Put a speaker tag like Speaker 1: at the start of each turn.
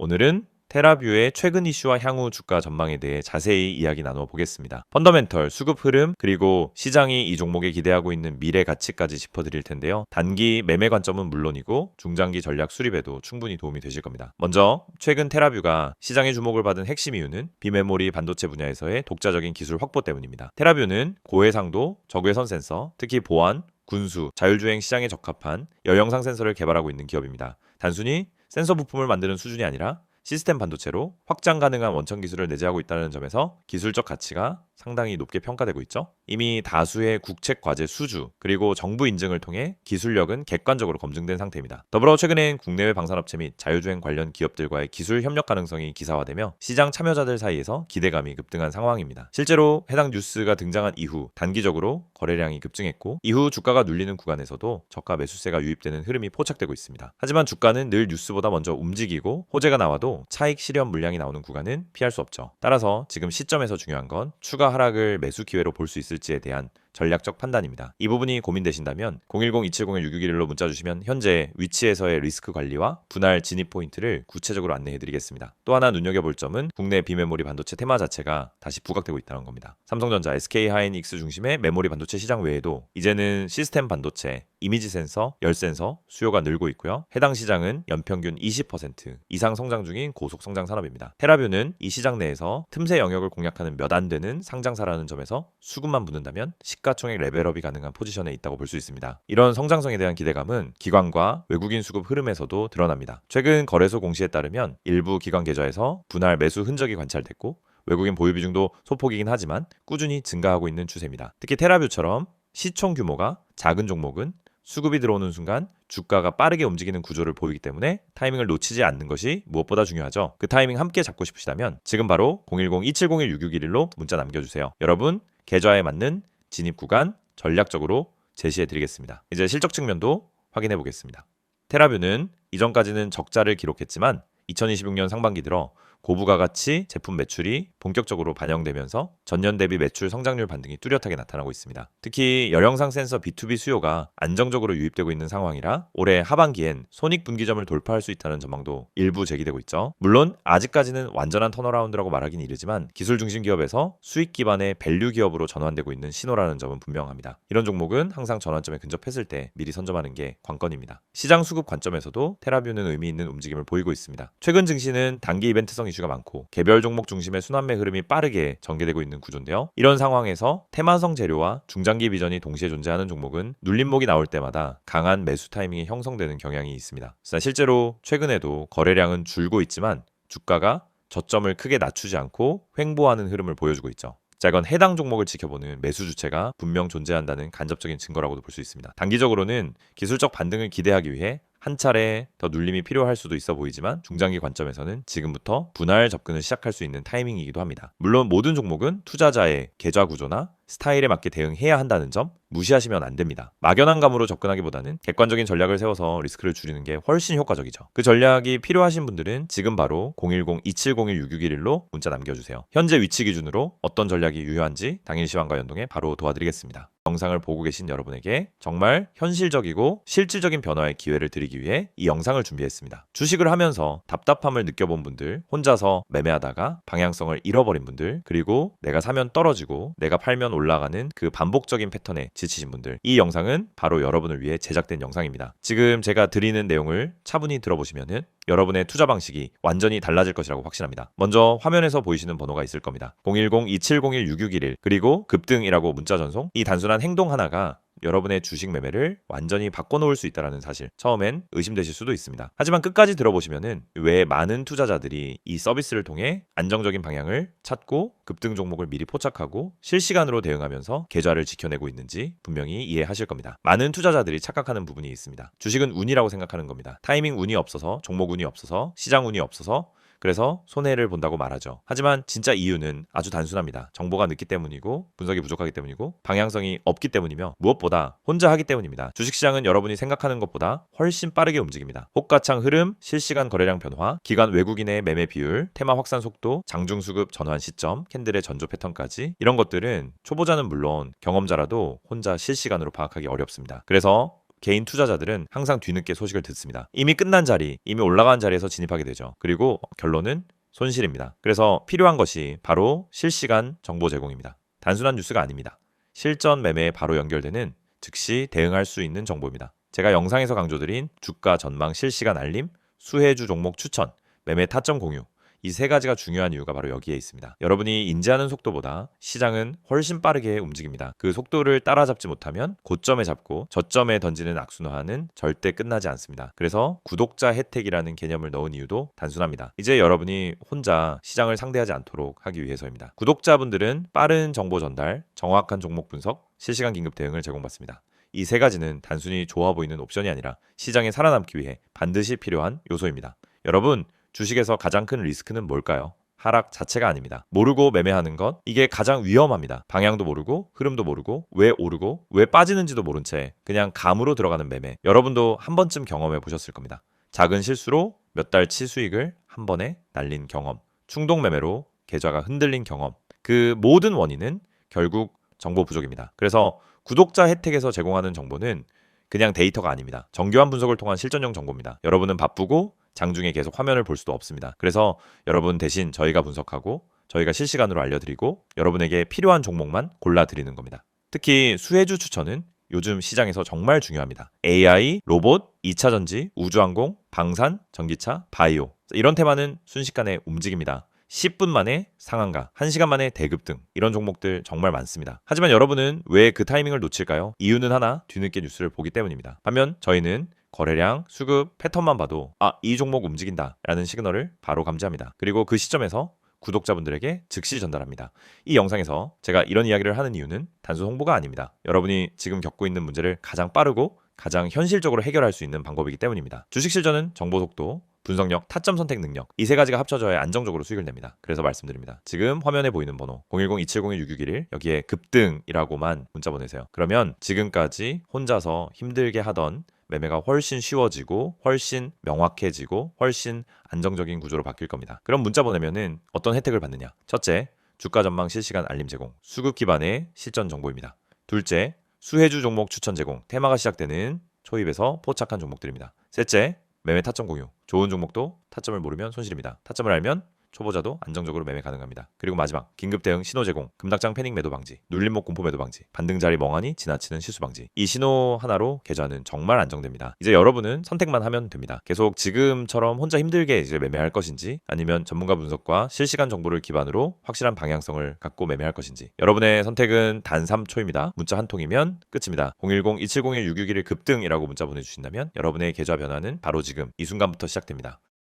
Speaker 1: 오늘은 테라뷰의 최근 이슈와 향후 주가 전망에 대해 자세히 이야기 나누어 보겠습니다. 펀더멘털, 수급 흐름, 그리고 시장이 이 종목에 기대하고 있는 미래 가치까지 짚어드릴 텐데요. 단기 매매 관점은 물론이고 중장기 전략 수립에도 충분히 도움이 되실 겁니다. 먼저 최근 테라뷰가 시장의 주목을 받은 핵심 이유는 비메모리 반도체 분야에서의 독자적인 기술 확보 때문입니다. 테라뷰는 고해상도, 저괴선 센서, 특히 보안, 군수, 자율주행 시장에 적합한 여영상 센서를 개발하고 있는 기업입니다. 단순히 센서 부품을 만드는 수준이 아니라 시스템 반도체로 확장 가능한 원천 기술을 내재하고 있다는 점에서 기술적 가치가 상당히 높게 평가되고 있죠. 이미 다수의 국책 과제 수주 그리고 정부 인증을 통해 기술력은 객관적으로 검증된 상태입니다. 더불어 최근엔 국내외 방산업체 및 자율주행 관련 기업들과의 기술 협력 가능성이 기사화되며 시장 참여자들 사이에서 기대감이 급등한 상황입니다. 실제로 해당 뉴스가 등장한 이후 단기적으로 거래량이 급증했고 이후 주가가 눌리는 구간에서도 저가 매수세가 유입되는 흐름이 포착되고 있습니다. 하지만 주가는 늘 뉴스보다 먼저 움직이고 호재가 나와도 차익 실현 물량이 나오는 구간은 피할 수 없죠. 따라서 지금 시점에서 중요한 건 추가 하락을 매수 기회로 볼 수 있을지에 대한 전략적 판단입니다. 이 부분이 고민되신다면 010-270-6611로 문자 주시면 현재 위치에서의 리스크 관리와 분할 진입 포인트를 구체적으로 안내해드리겠습니다. 또 하나 눈여겨볼 점은 국내 비메모리 반도체 테마 자체가 다시 부각되고 있다는 겁니다. 삼성전자, SK하이닉스 중심의 메모리 반도체 시장 외에도 이제는 시스템 반도체, 이미지 센서, 열 센서 수요가 늘고 있고요. 해당 시장은 연평균 20% 이상 성장 중인 고속 성장 산업입니다. 테라뷰는 이 시장 내에서 틈새 영역을 공략하는 몇 안 되는 상장사라는 점에서 수급만 붙는다면 시가총액 레벨업이 가능한 포지션에 있다고 볼 수 있습니다. 이런 성장성에 대한 기대감은 기관과 외국인 수급 흐름에서도 드러납니다. 최근 거래소 공시에 따르면 일부 기관 계좌에서 분할 매수 흔적이 관찰됐고 외국인 보유 비중도 소폭이긴 하지만 꾸준히 증가하고 있는 추세입니다. 특히 테라뷰처럼 시총 규모가 작은 종목은 수급이 들어오는 순간 주가가 빠르게 움직이는 구조를 보이기 때문에 타이밍을 놓치지 않는 것이 무엇보다 중요하죠. 그 타이밍 함께 잡고 싶으시다면 지금 바로 010-2701-6611로 문자 남겨주세요. 여러분 계좌에 맞는 진입 구간 전략적으로 제시해 드리겠습니다. 이제 실적 측면도 확인해 보겠습니다. 테라뷰는 이전까지는 적자를 기록했지만 2026년 상반기 들어 고부가가치 제품 매출이 본격적으로 반영되면서 전년 대비 매출 성장률 반등이 뚜렷하게 나타나고 있습니다. 특히 열영상 센서 B2B 수요가 안정적으로 유입되고 있는 상황이라 올해 하반기엔 손익분기점을 돌파할 수 있다는 전망도 일부 제기되고 있죠. 물론 아직까지는 완전한 턴어라운드라고 말하기는 이르지만 기술 중심 기업에서 수익 기반의 밸류 기업으로 전환되고 있는 신호라는 점은 분명합니다. 이런 종목은 항상 전환점에 근접했을 때 미리 선점하는 게 관건입니다. 시장 수급 관점에서도 테라뷰는 의미 있는 움직임을 보이고 있습니다. 최근 증시는 단기 이벤트성 이슈가 많고 개별 종목 중심의 순환매 흐름이 빠르게 전개되고 있는 구조인데요. 이런 상황에서 테마성 재료와 중장기 비전이 동시에 존재하는 종목은 눌림목이 나올 때마다 강한 매수 타이밍이 형성되는 경향이 있습니다. 실제로 최근에도 거래량은 줄고 있지만 주가가 저점을 크게 낮추지 않고 횡보하는 흐름을 보여주고 있죠. 자, 이건 해당 종목을 지켜보는 매수 주체가 분명 존재한다는 간접적인 증거라고도 볼 수 있습니다. 단기적으로는 기술적 반등을 기대하기 위해 한 차례 더 눌림이 필요할 수도 있어 보이지만 중장기 관점에서는 지금부터 분할 접근을 시작할 수 있는 타이밍이기도 합니다. 물론 모든 종목은 투자자의 계좌 구조나 스타일에 맞게 대응해야 한다는 점 무시하시면 안 됩니다. 막연한 감으로 접근하기보다는 객관적인 전략을 세워서 리스크를 줄이는 게 훨씬 효과적이죠. 그 전략이 필요하신 분들은 지금 바로 010-2701-6611로 문자 남겨주세요. 현재 위치 기준으로 어떤 전략이 유효한지 당일 시황과 연동해 바로 도와드리겠습니다. 영상을 보고 계신 여러분에게 정말 현실적이고 실질적인 변화의 기회를 드리기 위해 이 영상을 준비했습니다. 주식을 하면서 답답함을 느껴본 분들, 혼자서 매매하다가 방향성을 잃어버린 분들, 그리고 내가 사면 떨어지고 내가 팔면 올라가는 그 반복적인 패턴에 지치신 분들, 이 영상은 바로 여러분을 위해 제작된 영상입니다. 지금 제가 드리는 내용을 차분히 들어보시면은 여러분의 투자 방식이 완전히 달라질 것이라고 확신합니다. 먼저 화면에서 보이시는 번호가 있을 겁니다. 010-2701-6611 그리고 급등이라고 문자 전송. 이 단순한 행동 하나가 여러분의 주식 매매를 완전히 바꿔놓을 수 있다는 사실 처음엔 의심되실 수도 있습니다. 하지만 끝까지 들어보시면은 왜 많은 투자자들이 이 서비스를 통해 안정적인 방향을 찾고 급등 종목을 미리 포착하고 실시간으로 대응하면서 계좌를 지켜내고 있는지 분명히 이해하실 겁니다. 많은 투자자들이 착각하는 부분이 있습니다. 주식은 운이라고 생각하는 겁니다. 타이밍 운이 없어서, 종목 운이 없어서, 시장 운이 없어서 그래서 손해를 본다고 말하죠. 하지만 진짜 이유는 아주 단순합니다. 정보가 늦기 때문이고 분석이 부족하기 때문이고 방향성이 없기 때문이며 무엇보다 혼자 하기 때문입니다. 주식시장은 여러분이 생각하는 것보다 훨씬 빠르게 움직입니다. 호가창 흐름, 실시간 거래량 변화, 기관 외국인의 매매 비율, 테마 확산 속도, 장중수급 전환 시점, 캔들의 전조 패턴까지 이런 것들은 초보자는 물론 경험자라도 혼자 실시간으로 파악하기 어렵습니다. 그래서 개인 투자자들은 항상 뒤늦게 소식을 듣습니다. 이미 끝난 자리, 이미 올라간 자리에서 진입하게 되죠. 그리고 결론은 손실입니다. 그래서 필요한 것이 바로 실시간 정보 제공입니다. 단순한 뉴스가 아닙니다. 실전 매매에 바로 연결되는 즉시 대응할 수 있는 정보입니다. 제가 영상에서 강조드린 주가 전망 실시간 알림, 수혜주 종목 추천, 매매 타점 공유, 이 세 가지가 중요한 이유가 바로 여기에 있습니다. 여러분이 인지하는 속도보다 시장은 훨씬 빠르게 움직입니다. 그 속도를 따라잡지 못하면 고점에 잡고 저점에 던지는 악순환은 절대 끝나지 않습니다. 그래서 구독자 혜택이라는 개념을 넣은 이유도 단순합니다. 이제 여러분이 혼자 시장을 상대하지 않도록 하기 위해서입니다. 구독자분들은 빠른 정보 전달, 정확한 종목 분석, 실시간 긴급 대응을 제공받습니다. 이 세 가지는 단순히 좋아 보이는 옵션이 아니라 시장에 살아남기 위해 반드시 필요한 요소입니다. 여러분, 주식에서 가장 큰 리스크는 뭘까요? 하락 자체가 아닙니다. 모르고 매매하는 것, 이게 가장 위험합니다. 방향도 모르고 흐름도 모르고 왜 오르고 왜 빠지는지도 모른 채 그냥 감으로 들어가는 매매. 여러분도 한 번쯤 경험해 보셨을 겁니다. 작은 실수로 몇 달치 수익을 한 번에 날린 경험, 충동 매매로 계좌가 흔들린 경험. 그 모든 원인은 결국 정보 부족입니다. 그래서 구독자 혜택에서 제공하는 정보는 그냥 데이터가 아닙니다. 정교한 분석을 통한 실전용 정보입니다. 여러분은 바쁘고 장중에 계속 화면을 볼 수도 없습니다. 그래서 여러분 대신 저희가 분석하고 저희가 실시간으로 알려드리고 여러분에게 필요한 종목만 골라드리는 겁니다. 특히 수혜주 추천은 요즘 시장에서 정말 중요합니다. AI, 로봇, 2차 전지, 우주항공, 방산, 전기차, 바이오 이런 테마는 순식간에 움직입니다. 10분 만에 상한가, 1시간 만에 대급 등 이런 종목들 정말 많습니다. 하지만 여러분은 왜 그 타이밍을 놓칠까요? 이유는 하나, 뒤늦게 뉴스를 보기 때문입니다. 반면 저희는 거래량, 수급, 패턴만 봐도 이 종목 움직인다 라는 시그널을 바로 감지합니다. 그리고 그 시점에서 구독자분들에게 즉시 전달합니다. 이 영상에서 제가 이런 이야기를 하는 이유는 단순 홍보가 아닙니다. 여러분이 지금 겪고 있는 문제를 가장 빠르고 가장 현실적으로 해결할 수 있는 방법이기 때문입니다. 주식 실전은 정보 속도, 분석력, 타점 선택 능력 이 세 가지가 합쳐져야 안정적으로 수익을 냅니다. 그래서 말씀드립니다. 지금 화면에 보이는 번호 010-2701-661 여기에 급등이라고만 문자 보내세요. 그러면 지금까지 혼자서 힘들게 하던 매매가 훨씬 쉬워지고 훨씬 명확해지고 훨씬 안정적인 구조로 바뀔 겁니다. 그럼 문자 보내면은 어떤 혜택을 받느냐? 첫째, 주가 전망 실시간 알림 제공, 수급 기반의 실전 정보입니다. 둘째, 수혜주 종목 추천 제공, 테마가 시작되는 초입에서 포착한 종목들입니다. 셋째, 매매 타점 공유, 좋은 종목도 타점을 모르면 손실입니다. 타점을 알면 초보자도 안정적으로 매매 가능합니다. 그리고 마지막, 긴급 대응 신호 제공, 급락장 패닉 매도 방지, 눌림목 공포 매도 방지, 반등 자리 멍하니 지나치는 실수 방지. 이 신호 하나로 계좌는 정말 안정됩니다. 이제 여러분은 선택만 하면 됩니다. 계속 지금처럼 혼자 힘들게 이제 매매할 것인지 아니면 전문가 분석과 실시간 정보를 기반으로 확실한 방향성을 갖고 매매할 것인지. 여러분의 선택은 단 3초입니다. 문자 한 통이면 끝입니다. 010-2701-661 급등이라고 문자 보내주신다면 여러분의 계좌 변화는 바로 지금 이 순간부터 시작됩니다.